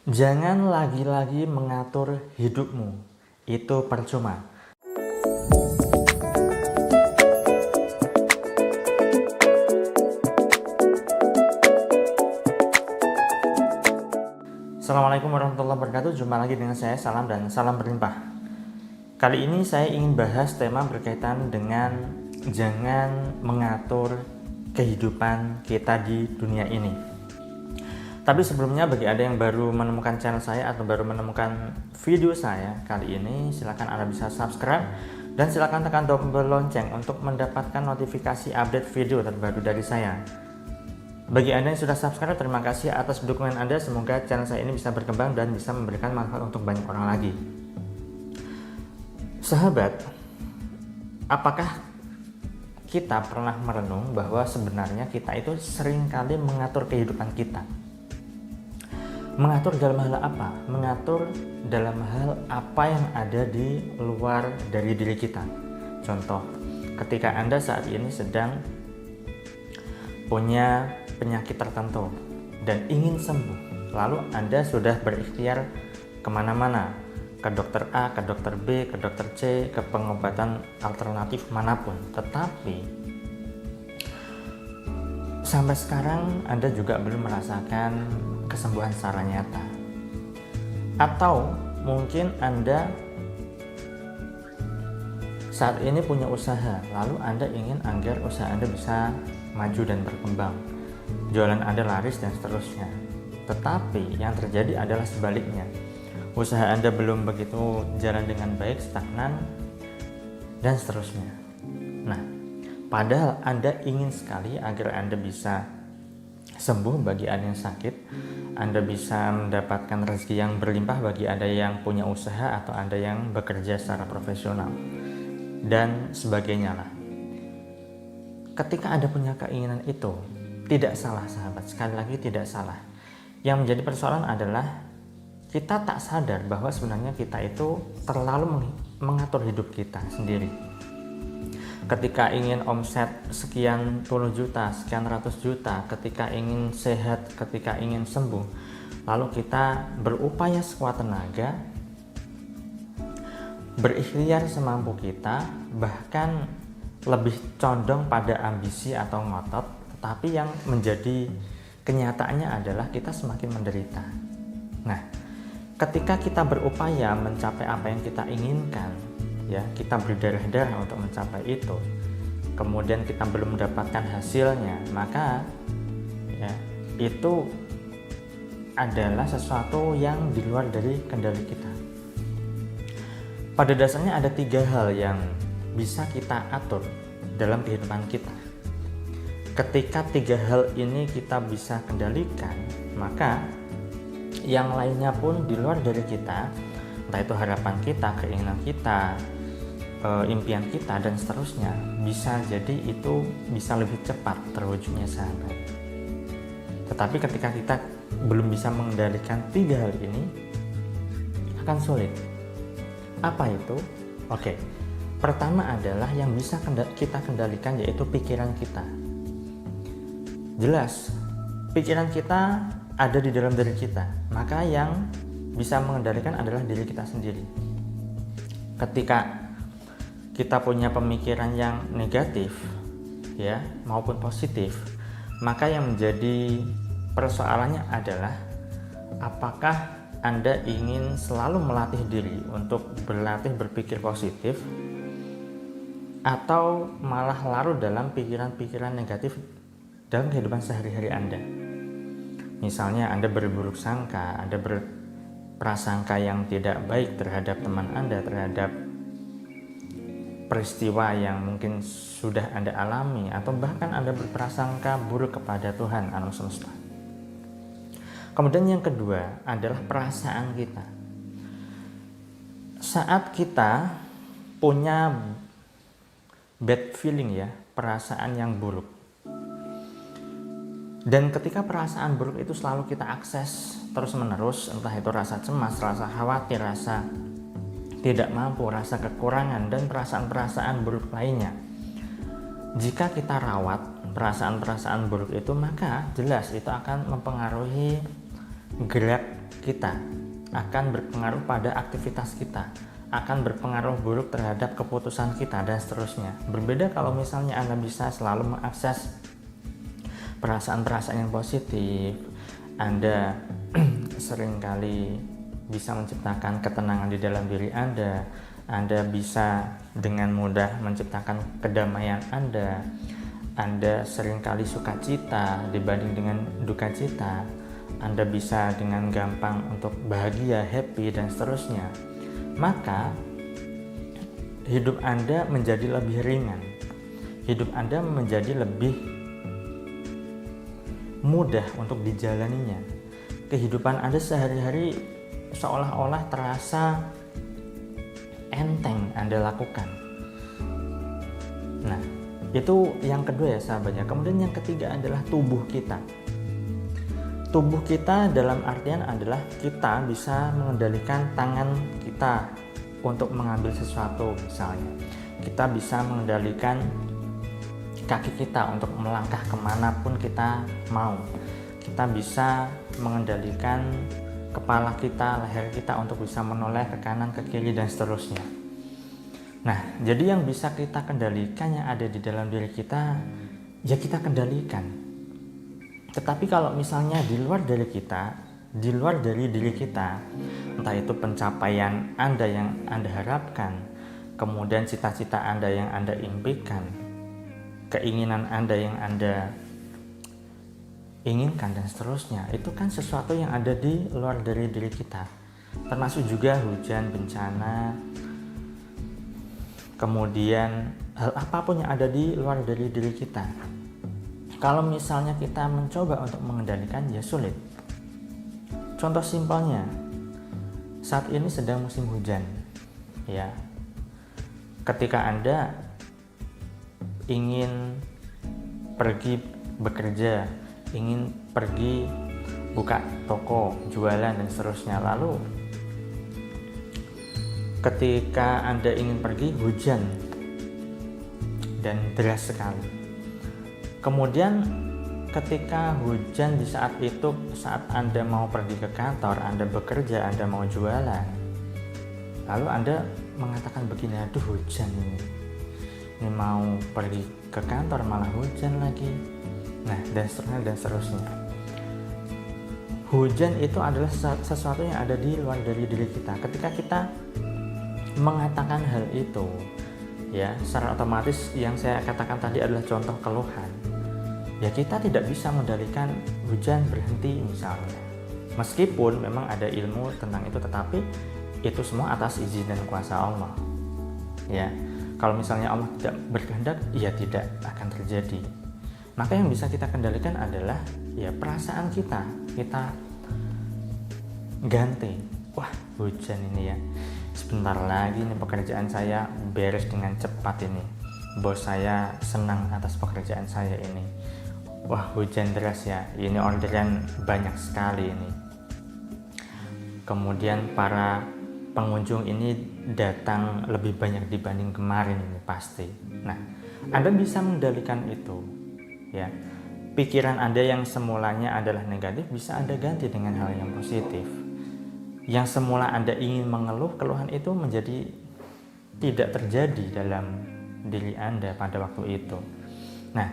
Jangan lagi-lagi mengatur hidupmu, itu percuma. Assalamualaikum warahmatullahi wabarakatuh. Jumpa lagi dengan saya, salam dan salam berlimpah. Kali ini saya ingin bahas tema berkaitan dengan jangan mengatur kehidupan kita di dunia ini. Tapi sebelumnya, bagi Anda yang baru menemukan channel saya atau baru menemukan video saya kali ini, silakan Anda bisa subscribe dan silakan tekan tombol lonceng untuk mendapatkan notifikasi update video terbaru dari saya. Bagi Anda yang sudah subscribe, terima kasih atas dukungan Anda. Semoga channel saya ini bisa berkembang dan bisa memberikan manfaat untuk banyak orang lagi. Sahabat, apakah kita pernah merenung bahwa sebenarnya kita itu seringkali mengatur kehidupan kita? Mengatur dalam hal apa? Mengatur dalam hal apa yang ada di luar dari diri kita. Contoh, ketika Anda saat ini sedang punya penyakit tertentu dan ingin sembuh, lalu Anda sudah berikhtiar kemana-mana, ke dokter A, ke dokter B, ke dokter C, ke pengobatan alternatif manapun, tetapi sampai sekarang Anda juga belum merasakan kesembuhan secara nyata. Atau mungkin Anda saat ini punya usaha, lalu Anda ingin agar usaha Anda bisa maju dan berkembang, jualan Anda laris dan seterusnya. Tetapi yang terjadi adalah sebaliknya, usaha Anda belum begitu jalan dengan baik, stagnan dan seterusnya. Nah, padahal Anda ingin sekali agar Anda bisa sembuh bagi Anda yang sakit, Anda bisa mendapatkan rezeki yang berlimpah bagi Anda yang punya usaha atau Anda yang bekerja secara profesional, dan sebagainya lah. Ketika Anda punya keinginan itu, tidak salah sahabat, sekali lagi tidak salah. Yang menjadi persoalan adalah kita tak sadar bahwa sebenarnya kita itu terlalu mengatur hidup kita sendiri. Ketika ingin omset sekian puluh juta, sekian ratus juta, ketika ingin sehat, ketika ingin sembuh, lalu kita berupaya sekuat tenaga, berikhtiar semampu kita, bahkan lebih condong pada ambisi atau ngotot, tetapi yang menjadi kenyataannya adalah kita semakin menderita. Nah, ketika kita berupaya mencapai apa yang kita inginkan, ya, kita berdarah-darah untuk mencapai itu, kemudian kita belum mendapatkan hasilnya, maka ya, itu adalah sesuatu yang di luar dari kendali kita. Pada dasarnya ada 3 hal yang bisa kita atur dalam kehidupan kita. Ketika 3 hal ini kita bisa kendalikan, maka yang lainnya pun di luar dari kita, entah itu harapan kita, keinginan kita, impian kita dan seterusnya, bisa jadi itu bisa lebih cepat terwujudnya sahabat. Tetapi ketika kita belum bisa mengendalikan 3 hal ini, akan sulit. Apa itu? Oke, pertama adalah yang bisa kita kendalikan, yaitu pikiran kita. Jelas, pikiran kita ada di dalam diri kita, maka yang bisa mengendalikan adalah diri kita sendiri. Ketika kita punya pemikiran yang negatif, ya, maupun positif, maka yang menjadi persoalannya adalah apakah Anda ingin selalu melatih diri untuk berlatih berpikir positif, atau malah larut dalam pikiran-pikiran negatif dalam kehidupan sehari-hari Anda. Misalnya Anda berburuk sangka, Anda berprasangka yang tidak baik terhadap teman Anda, terhadap peristiwa yang mungkin sudah Anda alami, atau bahkan Anda berprasangka buruk kepada Tuhan alam semesta. Kemudian yang kedua adalah perasaan kita. Saat kita punya bad feeling, ya, perasaan yang buruk, dan ketika perasaan buruk itu selalu kita akses terus menerus, entah itu rasa cemas, rasa khawatir, rasa tidak mampu, rasa kekurangan, dan perasaan-perasaan buruk lainnya. Jika kita rawat perasaan-perasaan buruk itu, maka jelas itu akan mempengaruhi gerak kita, akan berpengaruh pada aktivitas kita, akan berpengaruh buruk terhadap keputusan kita, dan seterusnya. Berbeda kalau misalnya Anda bisa selalu mengakses perasaan-perasaan yang positif, Anda seringkali bisa menciptakan ketenangan di dalam diri Anda bisa dengan mudah menciptakan kedamaian Anda seringkali sukacita dibanding dengan duka cita, Anda bisa dengan gampang untuk bahagia, happy, dan seterusnya. Maka hidup Anda menjadi lebih ringan, hidup Anda menjadi lebih mudah untuk dijalaninya. Kehidupan Anda sehari-hari seolah-olah terasa enteng Anda lakukan. Nah, itu yang kedua ya sahabatnya. Kemudian yang ketiga adalah tubuh kita. Tubuh kita dalam artian adalah kita bisa mengendalikan tangan kita untuk mengambil sesuatu misalnya. Kita bisa mengendalikan kaki kita untuk melangkah kemanapun kita mau. Kita bisa mengendalikan kepala kita, leher kita untuk bisa menoleh ke kanan, ke kiri, dan seterusnya. Nah, jadi yang bisa kita kendalikan yang ada di dalam diri kita, ya kita kendalikan. Tetapi kalau misalnya di luar dari kita, di luar dari diri kita, entah itu pencapaian Anda yang Anda harapkan, kemudian cita-cita Anda yang Anda impikan, keinginan Anda yang Anda inginkan, dan seterusnya, itu kan sesuatu yang ada di luar dari diri kita, termasuk juga hujan, bencana, kemudian hal apapun yang ada di luar dari diri kita. Kalau misalnya kita mencoba untuk mengendalikan, ya sulit. Contoh simpelnya, saat ini sedang musim hujan, ya. Ketika Anda ingin pergi bekerja, ingin pergi buka toko, jualan, dan seterusnya, lalu ketika Anda ingin pergi, hujan dan deras sekali. Kemudian ketika hujan di saat itu, saat Anda mau pergi ke kantor, Anda bekerja, Anda mau jualan, lalu Anda mengatakan begini, aduh hujan ini mau pergi ke kantor malah hujan lagi. Nah, dan seterusnya. Hujan itu adalah sesuatu yang ada di luar dari diri kita. Ketika kita mengatakan hal itu, ya, secara otomatis yang saya katakan tadi adalah contoh keluhan. Ya, kita tidak bisa mengendalikan hujan berhenti misalnya. Meskipun memang ada ilmu tentang itu, tetapi itu semua atas izin dan kuasa Allah. Ya, kalau misalnya Allah tidak berkehendak, ya tidak akan terjadi. Maka yang bisa kita kendalikan adalah ya perasaan kita. Kita ganti, wah hujan ini ya, sebentar lagi nih pekerjaan saya beres dengan cepat ini, bos saya senang atas pekerjaan saya ini. Wah hujan deras ya, ini orderan banyak sekali ini. Kemudian para pengunjung ini datang lebih banyak dibanding kemarin ini pasti. Nah, Anda bisa mengendalikan itu. Ya, pikiran Anda yang semulanya adalah negatif bisa Anda ganti dengan hal yang positif. Yang semula Anda ingin mengeluh, keluhan itu menjadi tidak terjadi dalam diri Anda pada waktu itu. Nah,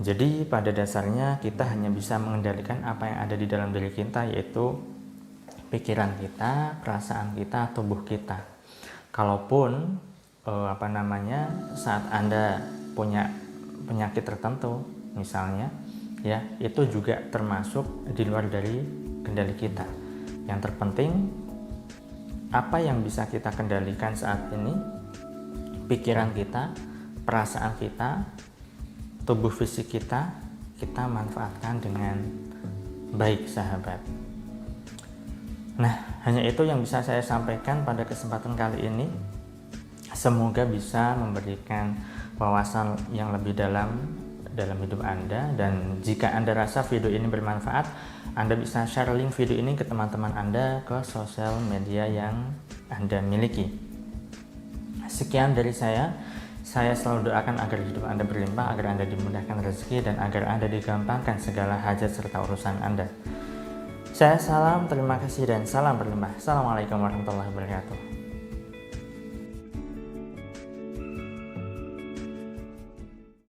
jadi pada dasarnya kita hanya bisa mengendalikan apa yang ada di dalam diri kita, yaitu pikiran kita, perasaan kita, tubuh kita. Kalaupun saat Anda punya penyakit tertentu misalnya, ya, itu juga termasuk di luar dari kendali kita. Yang terpenting apa yang bisa kita kendalikan saat ini, pikiran kita, perasaan kita, tubuh fisik kita manfaatkan dengan baik sahabat. Nah, hanya itu yang bisa saya sampaikan pada kesempatan kali ini. Semoga bisa memberikan wawasan yang lebih dalam hidup Anda, dan jika Anda rasa video ini bermanfaat, Anda bisa share link video ini ke teman-teman Anda ke sosial media yang Anda miliki. Sekian dari saya selalu doakan agar hidup Anda berlimpah, agar Anda dimudahkan rezeki, dan agar Anda digampangkan segala hajat serta urusan Anda. Saya salam, terima kasih dan salam berlimpah. Assalamualaikum warahmatullahi wabarakatuh.